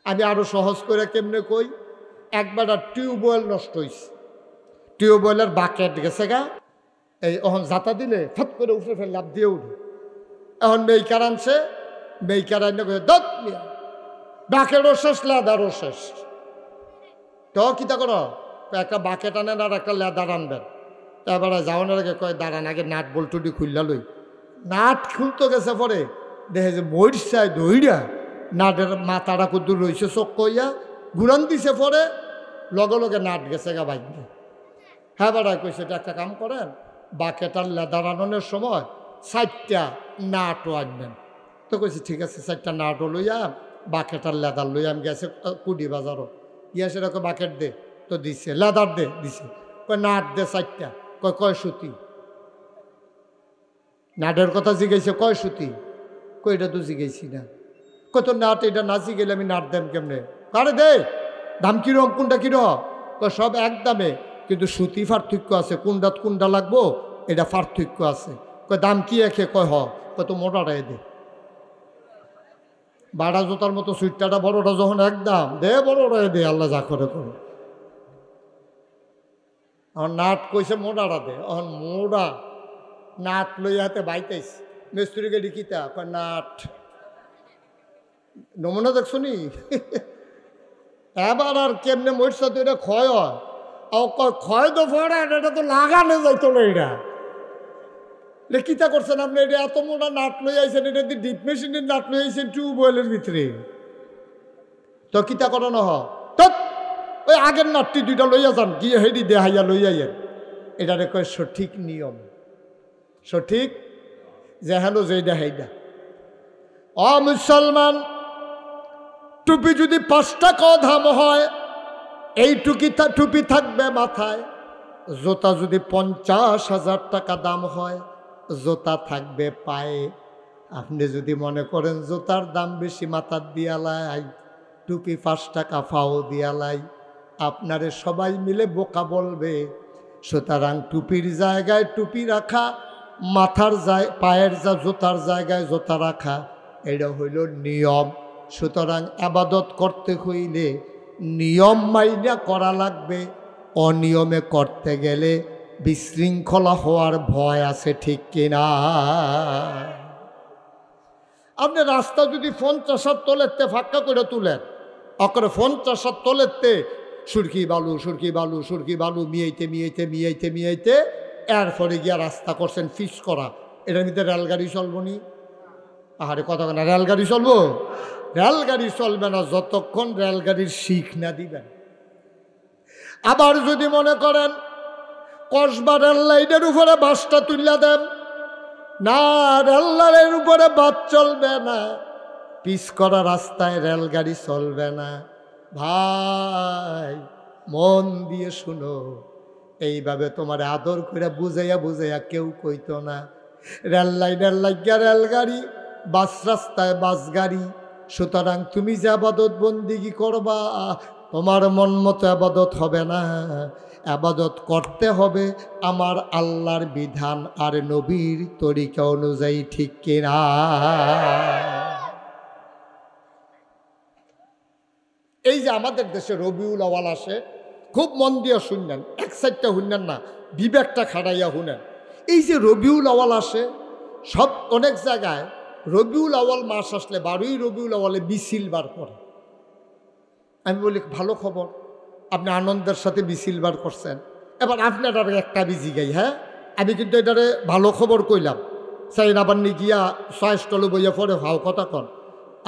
আমি আরো সহজ করে কেমনে কই, একবার টিউবওয়েল নষ্ট হয়েছে, টিউবওয়েলের বাকেট গেছে গা, এই এখন জাতা দিলে ফট করে উঠে ফেলে লাভ দিয়ে উঠে। এখন মেইকার আনছে, মেইকার আইনে দত বাকেটও শেষ, লেদারও শেষ। তো কিতা করো, একটা বাকেট আনেন আর একটা লেদার আনবেন। এবারে যাওয়ানোর আগে কয় দাঁড়ান আগে নাট বল্টুটি খুললা লই। নাট খুলতে গেছে পরে দেখে যে মরিচায় দইরা নাটের মাথাটা কুদুর রয়েছে চোখ কইয়া ঘুরান দিছে, পরে লগে লগে নাট গেছে গা বাইকে। হ্যাঁ বেড়ায় কইছে এটা একটা কাম করেন, বাকেট আর লেদার আননের সময় 4টা নাটও আনবেন। তো কইছে ঠিক আছে, 4টা নাটও লইয়া বাকেট আর লেদার লইয়া আমি গেছে কুডি বাজারও ইয়া, সেটাকে বাকেট দে, তো দিছে, লেদার দে দিছে, কয় নাট দে 4টা, কয় সুতি। নাটের কথা জিজ্ঞাসা, কয় সুতি, কই এটা তো জিজ্ঞাসি না, কত নাট, এটা না জিগেলে আমি নাট দেম কেমনে, কারে দে, দাম কিরম, কোনটা কিরম, সব এক দামে, কিন্তু সুতি পার্থক্য আছে, কোনটা কোনটা লাগবো এটা পার্থক্য আছে। কয় দাম কি একে, কয় কত মোটাটাই দে, বাড়া জোতার মতো সুইটটা বড়টা যখন একদম দে, বড়টাই দে, আল্লাহ যা করে করো। এখন নাট কইছে মোড়াটা দে, এখন মোড়া নাট লইয়া হাতে বাইতেছ, মিস্ত্রিকে ডিকিতা কয় নাট, নমুনা দেখছো নি। এবার আর কেমনে মরছে তো এটা ক্ষয় হয়, ক্ষয় তো পড়ে, এটা তো লাগানো যাইতো না, এটা কিতা করছেন আপনি, এটা এত মোটা নাট লই আইছেন, এটা দিয়ে ডিপ মেশিনের নাট লই আইছেন টিউবওয়েলের ভিতরে, তো কিতা করানো হয়, ওই আগের নাটটি 2টা লইয়া যান, গিয়ে হেডি দেহাইয়া লইয়া যান। এটারে কয় সঠিক নিয়ম, সঠিক যে হেলো যেইটা হেইডা। মুসলমান, টুপি যদি 5 টাকা দাম হয়, এই টুপি থাকবে মাথায়। জোতা যদি 50,000 টাকা দাম হয়, জোতা থাকবে পায়ে। আপনি যদি মনে করেন জোতার দাম বেশি, মাথার দিয়ালাই, টুপি 5 টাকা ফাও দিয়ালাই, আপনারে সবাই মিলে বোকা বলবে। সুতরাং টুপির জায়গায় টুপি রাখা, মাথার পায়ের জোতার জায়গায় জোতা রাখা, এটা হইল নিয়ম। সুতরাং আবাদত করতে হইলে নিয়ম মাইনা করা লাগবে, অনিয়মে করতে গেলে বিশৃঙ্খলা হওয়ার ভয় আছে, ঠিক কিনা? আপনি রাস্তা যদি 50 তলেতে ফাঁকা করে তুলেন, অকরে 50 তলেতে সুরকি বালু সুরকি বালু সুরকি বালু মিয়াইতে মিয়াইতে মিয়াইতে মিয়াইতে এরপরে গিয়া রাস্তা করছেন ফিস করা, এটার মধ্যে রেলগাড়ি চলবো নি? আরে কথা না, রেলগাড়ি চলবো? রেলগাড়ি চলবে না যতক্ষণ রেলগাড়ির শিখ না দিবেন। আবার যদি মনে করেন কসবা রেল লাইনের উপরে বাসটা তুলিয়া দেন, না, রেল লাইনের উপরে বাস চলবে না, পিস করা রাস্তায় রেলগাড়ি চলবে না। ভাই মন দিয়ে শুনো, এইভাবে তোমার আদর করে বুঝাইয়া বুঝাইয়া কেউ কইতো না। রেল লাইনের লাগিয়া রেলগাড়ি, বাস রাস্তায় বাস গাড়ি। সুতরাং তুমি যে আবাদত বন্দিগি করবা, তোমার মন মতো আবাদত হবে না, আবাদত করতে হবে আমার আল্লাহর বিধান আর নবীর তরিকা অনুযায়ী, ঠিক কিনা? এই যে আমাদের দেশে রবিউল আওয়াল আসে, খুব মন দিয়ে শুনলেন, এক সাইডটা শুনলেন না, বিবেকটা খাটাইয়া শুনেন। এই যে রবিউল আওয়াল আসে, সব অনেক জায়গায় রবিউল আওয়াল মাস আসলে 12ই রবিউল আওয়ালে মিছিল বার করে। আমি বলি ভালো খবর, আপনি আনন্দের সাথে মিছিল বার করছেন। এবার আপনার আর একটা বিজি গাই, হ্যাঁ আমি কিন্তু এটারে ভালো খবর কইলাম, সাইন আবার নি গিয়া সয়েস্টলে বইয়া পরে ভাও কথা কন।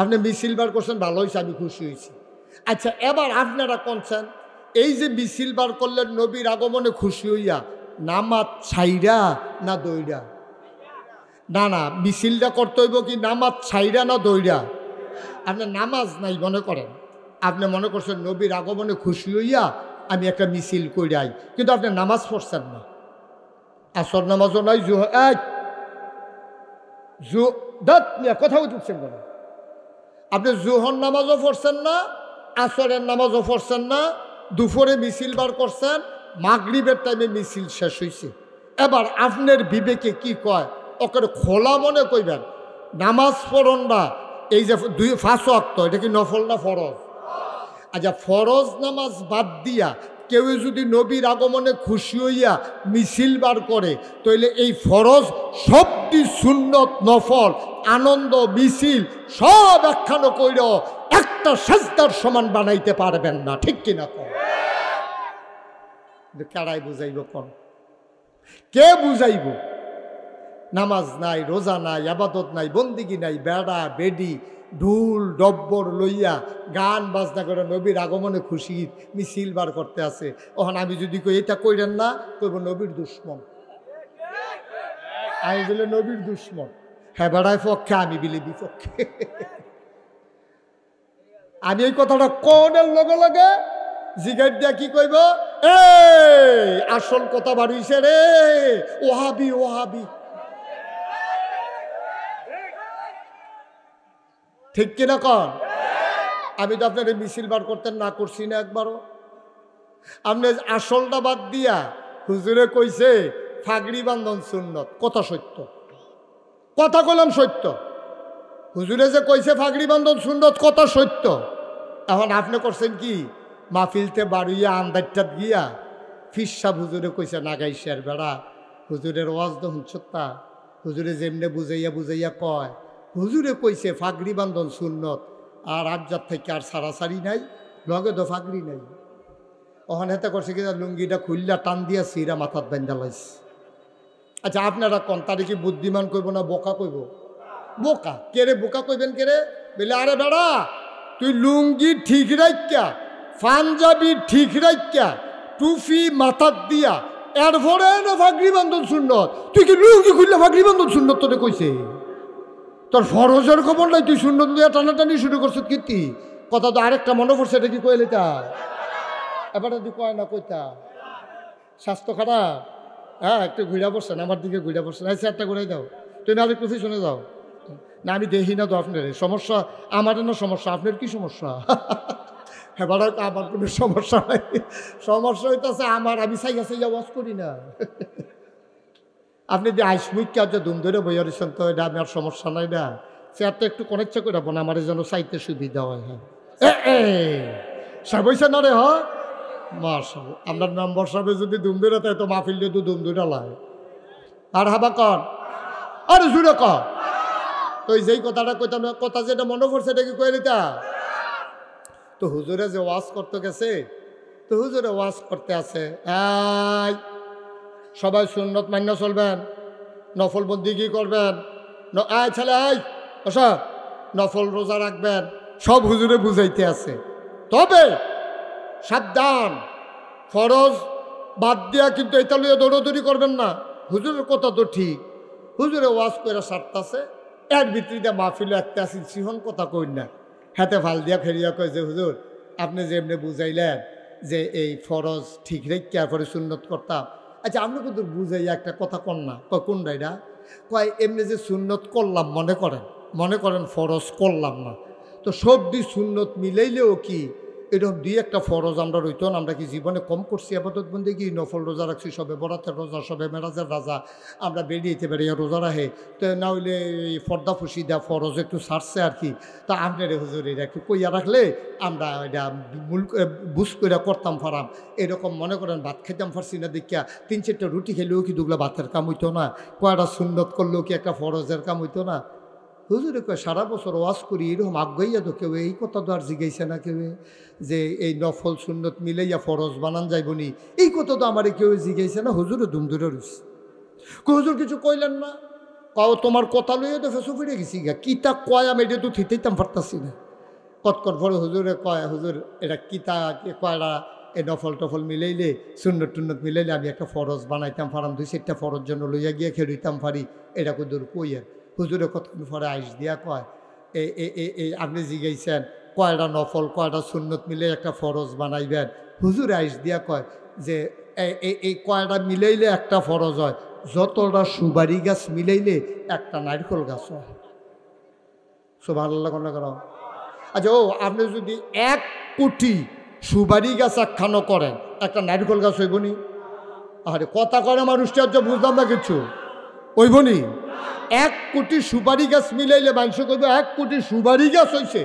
আপনি মিছিল বার করছেন, ভালো হয়েছে, আমি খুশি হয়েছি। আচ্ছা, এবার আপনারা কোনছেন, এই যে মিছিল বার করলেন নবীর আগমনে খুশি হইয়া, নামাজ ছাইরা না দইরা? না না, মিছিলটা করতে হইব কি নামাজ ছাইরা না দইরা? আপনি নামাজ নাই মনে করেন, আপনি মনে করছেন নবীর আগমনে খুশি হইয়া আমি একটা মিছিল কইরাই, কিন্তু আপনি নামাজ পড়ছেন না, আসর নামাজও নাই, কথা উঠছেন কেন? আপনি জোহর নামাজও পড়ছেন না, আসরের নামাজও পড়ছেন না, দুপুরে মিছিল বার করছেন, মাগরিবের টাইমে মিছিল শেষ হয়েছে। এবার আপনার বিবেকে কি কয়, ওকে খোলা মনে কইবেন নামাজ পড়ন না, এই যে 5 ওয়াক্ত, এটা কি নফল না ফরজ? আচ্ছা, ফরজ নামাজ বাদ দিয়া কেউ যদি নবীর আগমনে খুশি হইয়া মিছিল বার করে, তাইলে এই ফরজ সবটি সুন্নত নফল আনন্দ মিছিল সব একখানো কইর একটা সাজদার সমান বানাইতে পারবেন না, ঠিক কিনা কন? কারাই বুঝাইব কোন? কে বুঝাইব? নামাজ নাই, রোজা নাই, আবাদত নাই, বন্দিগি নাই, বেড়া বেডি ঢুল ডব্বর লইয়া গান বাজনা করে নবীর আগমনে খুশি মিছিল বার করতে আছে। ওখানে আমি যদি কই এটা কইরেন না, কইব নবীর দুশ্মন, আমি বলে নবীর দুশ্মন। হ্যাঁ, বেড়ায় পক্ষে, আমি বিলি বিপক্ষে। আমি এই কথাটা কোনের লগে লগে জিগার দিয়া কি কইব, এই আসল কথা বাড়িছে রে, ওহাবি ওহাবি, ঠিক কিনা কন? আমি তো আপনার মিছিল বার করতেন না করছি না একবারও? আপনি আসলটা বাদ দিয়া হুজুরে কইছে ফাগড়ি বান্ধন সুন্নত, কথা সত্য, কথা কইলাম সত্য। হুজুরে যে কইছে ফাগড়ি বান্ধন সুন্নত, কথা সত্য। এখন আপনি করছেন কি, মাহফিলতে বাড়িয়া আন্দারটাত গিয়া ফিরসাব হুজুরে কইছে নাগাইশার বেড়া, হুজুরের ওয়াজ তো হুঁচতা, হুজুরে যেমনে বুঝাইয়া বুঝাইয়া কয়, হুজুরে কইছে ফাগড়ি বান্ধন সুন্নত, আর আজ্জার থেকে আর সারাসারি নাই, লগে তো ফাগড়ি নাই। ওখানে হেতে করছে কি, লুঙ্গিটা খুললা টান দিয়া সিরা মাথার বান্ধা লাইছে। আচ্ছা, আপনারা কোন তারিখে বুদ্ধিমান কইব না বোকা কইব? বোকা। কেরে বোকা কইবেন কেরে? বলে আরে বেড়া, তুই লুঙ্গি ঠিক রাখা, পাঞ্জাবি ঠিক রাখা, টুপি মাথার দিয়া এরপরে না ফাগড়ি বান্ধন সুন্নত, তুই কি লুঙ্গি খুললে ফাগড়ি বান্ধন সুন্নত তোরে কইছে? তোর ফরজের খবর নাই, তুই সুন্নত দিয়া টানাটানি শুরু করছ কীর্তি। কথা তো আরেকটা মনে পড়ছে, এটা কি কইলে তা এবারে তুই কয় না কইতা? স্বাস্থ্য খারাপ? হ্যাঁ, একটু ঘুরা পড়ছেন, আমার দিকে ঘুরা পড়ছেন। আচ্ছা, একটা ঘুরাই দাও, তুমি আরেক কথা শুনে যাও না। আমি দেখি না তো আপনার সমস্যা, আমার না সমস্যা, আপনার কি সমস্যা? এবার আমার কোনো সমস্যা নাই, সমস্যা হইতেছে আমার, আমি সাইয়া সাইয়া ওয়াজ করি না। আপনি যে আইসমুখকে আজ ধুম ধরে বইয়া দিচ্ছেন, তো এটা আমি আর সমস্যা নাই না। চেয়ারটা একটু কনেকচা করে রাখবো না, আমার যেন চাইতে সুবিধা হয়। হ্যাঁ, সব হয়েছে না রে? হ্যাঁ, মাশাল, আপনার মেম্বার সাহেব যদি ধুম ধরে তাই তো মাহফিল দিয়ে তো ধুম ধরে লাগে। আর হাবা কন, আরে জুড়ে কন। তো যেই কথাটা কইতাম, কথা যেটা মনে পড়ছে এটা কি কয়ে নিতা? তো হুজুরে যে ওয়াজ করতে গেছে, তো হুজুরে ওয়াজ করতে আছে, সবাই সুন্নত মান্য চলবেন, নফল বন্দি কি করবেন, আয় ছেলে আয় ওসব নফল রোজা রাখবেন, সব হুজুরে বুঝাইতে আছে। তবে সাবধান, ফরজ বাদ দিয়া কিন্তু এটা লইয়া দৌড়াদৌড়ি করবেন না। হুজুরের কথা তো ঠিক, হুজুরে ওয়াজ করে সারতাছে, এর ভিতরে মাহফিলে একটা আসি সিহন কথা কই না, হাতে ভাল দিয়া ফেরিয়া কয় যে হুজুর আপনি যে এমনি বুঝাইলেন যে এই ফরজ ঠিক রেখে পরে সুন্নত করতাম। আচ্ছা, আপনি কিন্তু বুঝাইয়া একটা কথা কন না। কয় কোনটা এটা? কয় এমনি যে সুন্নত করলাম, মনে করেন ফরজ করলাম না, তো সব দিয়ে সুন্নত মিলাইলেও কি এরকম দুই একটা ফরজ আমরা রইতো না? আমরা কি জীবনে কম করছি আপাতত বন্ধে? কি নফল রোজা রাখছি, সবে বরাতের রোজা, সবে মেরাজের রাজা, আমরা বেরিয়েতে বেরিয়ে রোজা রাখে, তো না হইলে এই ফর্দা ফুসি দেওয়া ফরজ একটু ছাড়ছে আর কি। তা আপনার হুজুর এটা একটু কইয়া রাখলে আমরা এটা বুঝ করে করতাম ফারাম। এরকম মনে করেন ভাত খেতাম পারছি না দেখিয়া 3-4টা রুটি খেলেও কি দুগুলা ভাতের কাম হইতো না? কয়টা সুন্নত করলেও কি একটা ফরজের কাম হইতো না? হুজুরে কয় সারা বছর ওয়াজ করি, এরকম আগাইয়া তো কেউ এই কথা তো আর জিগাইছে না কেউ যে এই নফল সুন্নত মিলাইয়া ফরজ বানান যাইবনি, এই কথা তো আমার কেউ জিগাইছে না। হুজুরে ধুম ধরে রয়েছে। হুজুর কিছু কইলেন না, কাও তোমার কথা লইয়া তো ফেসু ফিরে গেছি গা, কিতা কয় আমি এটা তো ঠিকইতাম পারতাছি না। কতকর পরে হুজুরে কয়, হুজুর এটা কিতা কয়টা এই নফল টফল মিলাইলে সুন্নত টুন্নত মিলাইলে আমি একটা ফরজ বানাইতাম পারাম, 2-4টা ফরজ জন্য লইয়া গিয়ে খেলিতাম পারি, এটা কুদুর কইয়ের। হুজুরে কতক্ষণ পরে আইস দিয়া কয়, এই আপনি জিগাইছেন কয়টা নফল কয়টা সুন্নত মিলে একটা ফরজ বানাইবেন। হুজুরে আইস দিয়া কয় যে এই কয়টা মিলাইলে একটা ফরজ হয়, যতটা সুবারি গাছ মিলাইলে একটা নারকেল গাছ হয়। সুবহানাল্লাহ কোন করো। আচ্ছা, আপনি যদি 1 কোটি সুবারি গাছ একখানো করেন, একটা নারকেল গাছ হইবনি? আরে কথা করে মানুষটা হচ্ছে, বুঝলাম না কিছু, হইবনি? 1 কোটি সুপারি গাছ মিলাইলে মানুষ কইব 1 কোটি সুপারি গাছ হয়েছে,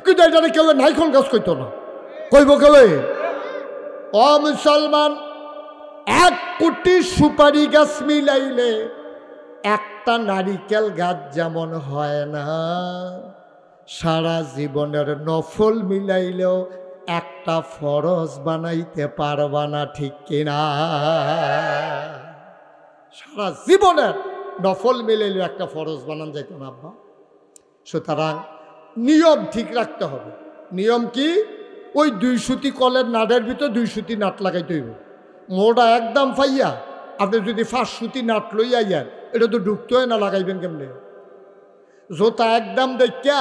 কিন্তু এটা কেউ নারকেল গাছ কইতো না। কইব কবে? ও মুসলমান, 1 কোটি সুপারি গাছ মিলাইলে একটা নারিকেল গাছ যেমন হয় না, সারা জীবনের নফল মিলাইলেও একটা ফরজ বানাইতে পারবা না, ঠিক কিনা? সারা জীবনের নফল মিলাইলেও একটা ফরজ বানান যাইত না আব্বা। সুতরাং নিয়ম ঠিক রাখতে হবে। নিয়ম কি? ওই 2 সুতি কলের নাটের ভিতর 2 সুতি নাট লাগাইতে হইব। মোটা একদম ফাইয়া আপনি যদি 5 সুতি নাট লইয়া যান, এটা তো ঢুকতে হয় না, লাগাইবেন কেমনে? জোতা একদম দেখা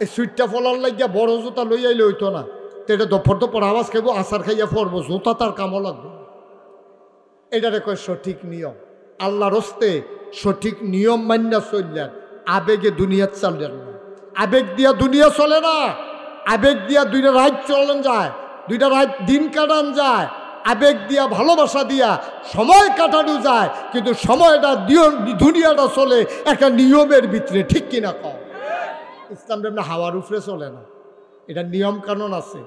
এই সুইটটা ফলার লাগিয়া বড় জোতা লই আইলে হইতো না, তো এটা দফর দফর আওয়াজ খাইব, আচার খাইয়া পড়বো, জোতা তার কামও লাগবে। এটারে কয় সঠিক নিয়ম। আল্লাহর হস্তে সঠিক নিয়ম মান্যা চললেন, আবেগে দুনিয়া চললেন না। আবেগ দিয়া দুনিয়া চলে না। আবেগ দিয়া 2টা রাত চলেন যায়, 2টা রাত দিন কাটান যায়, আবেগ দিয়া ভালোবাসা দিয়া সময় কাটানো যায়, কিন্তু সময়টা দুনিয়াটা চলে একটা নিয়মের ভিতরে, ঠিক কিনা কম? ইসলাম হাওয়ার উপরে চলে না, এটা নিয়ম কানুন আছে।